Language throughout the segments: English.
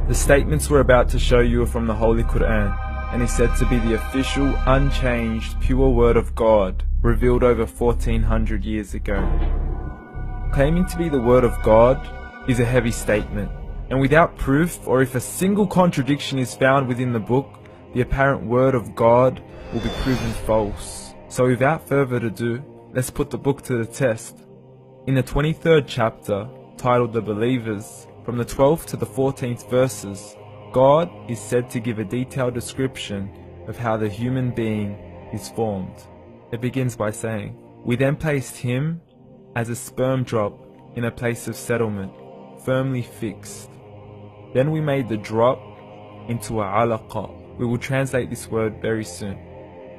The statements we're about to show you are from the Holy Qur'an, and is said to be the official, unchanged, pure word of God, revealed over 1400 years ago. Claiming to be the word of God is a heavy statement, and without proof, or if a single contradiction is found within the book, the apparent word of God will be proven false. So without further ado, let's put the book to the test. In the 23rd chapter, titled The Believers, from the 12th to the 14th verses, God is said to give a detailed description of how the human being is formed. It begins by saying, "We then placed him as a sperm drop in a place of settlement, firmly fixed. Then we made the drop into a alaqa." We will translate this word very soon.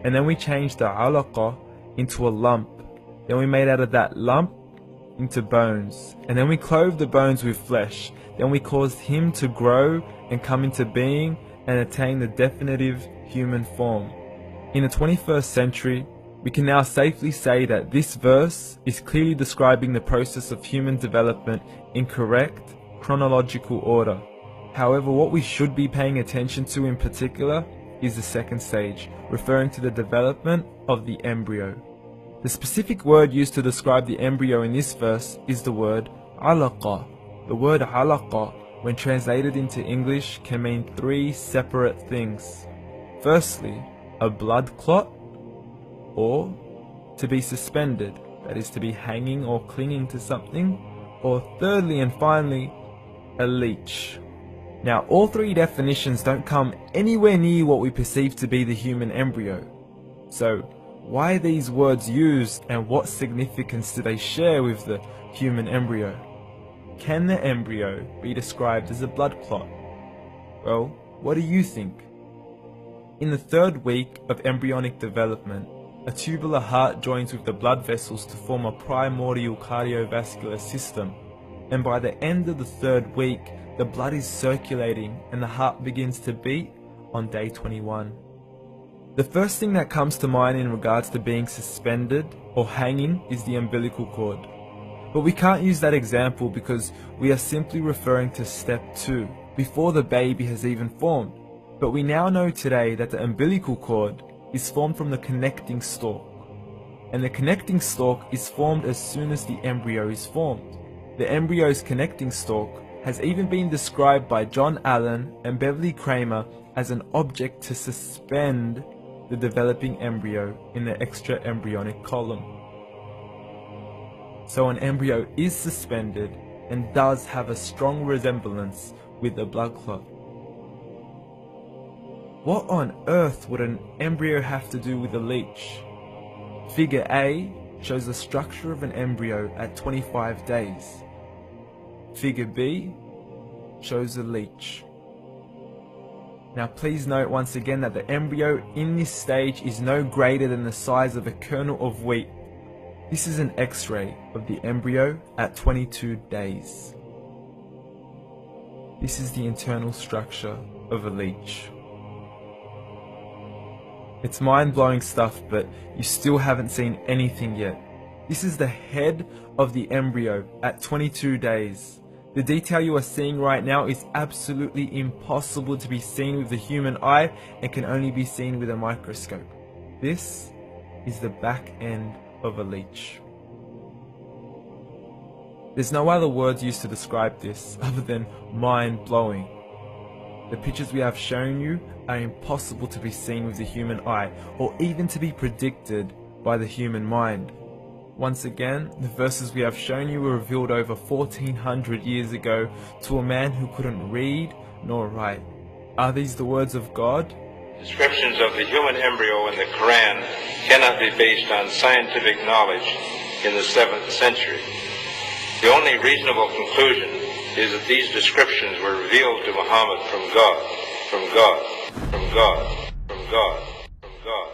"And then we changed the alaqa into a lump. Then we made out of that lump into bones. And then we clothed the bones with flesh. Then we caused him to grow and come into being and attain the definitive human form." In the 21st century, we can now safely say that this verse is clearly describing the process of human development in correct chronological order. However, what we should be paying attention to in particular is the second stage, referring to the development of the embryo. The specific word used to describe the embryo in this verse is the word alaqa. The word alaqa, when translated into English, can mean three separate things. Firstly, a blood clot, or to be suspended, that is to be hanging or clinging to something, or thirdly and finally, a leech. Now, all three definitions don't come anywhere near what we perceive to be the human embryo. So, why are these words used, and what significance do they share with the human embryo? Can the embryo be described as a blood clot? Well, what do you think? In the 3rd week of embryonic development, a tubular heart joins with the blood vessels to form a primordial cardiovascular system, and by the end of the 3rd week, the blood is circulating and the heart begins to beat on day 21. The first thing that comes to mind in regards to being suspended or hanging is the umbilical cord. But we can't use that example because we are simply referring to step 2, before the baby has even formed. But we now know today that the umbilical cord is formed from the connecting stalk. And the connecting stalk is formed as soon as the embryo is formed. The embryo's connecting stalk has even been described by John Allen and Beverly Kramer as an object to suspend the developing embryo in the extra-embryonic column. So an embryo is suspended and does have a strong resemblance with a blood clot. What on earth would an embryo have to do with a leech? Figure A shows the structure of an embryo at 25 days. Figure B shows a leech. Now please note once again that the embryo in this stage is no greater than the size of a kernel of wheat. This is an X-ray of the embryo at 22 days. This is the internal structure of a leech. It's mind-blowing stuff, but you still haven't seen anything yet. This is the head of the embryo at 22 days. The detail you are seeing right now is absolutely impossible to be seen with the human eye and can only be seen with a microscope. This is the back end of a leech. There's no other words used to describe this other than mind-blowing. The pictures we have shown you are impossible to be seen with the human eye or even to be predicted by the human mind. Once again, the verses we have shown you were revealed over 1400 years ago to a man who couldn't read nor write. Are these the words of God? Descriptions of the human embryo in the Quran cannot be based on scientific knowledge in the 7th century. The only reasonable conclusion is that these descriptions were revealed to Muhammad from God, from God, from God, from God, from God.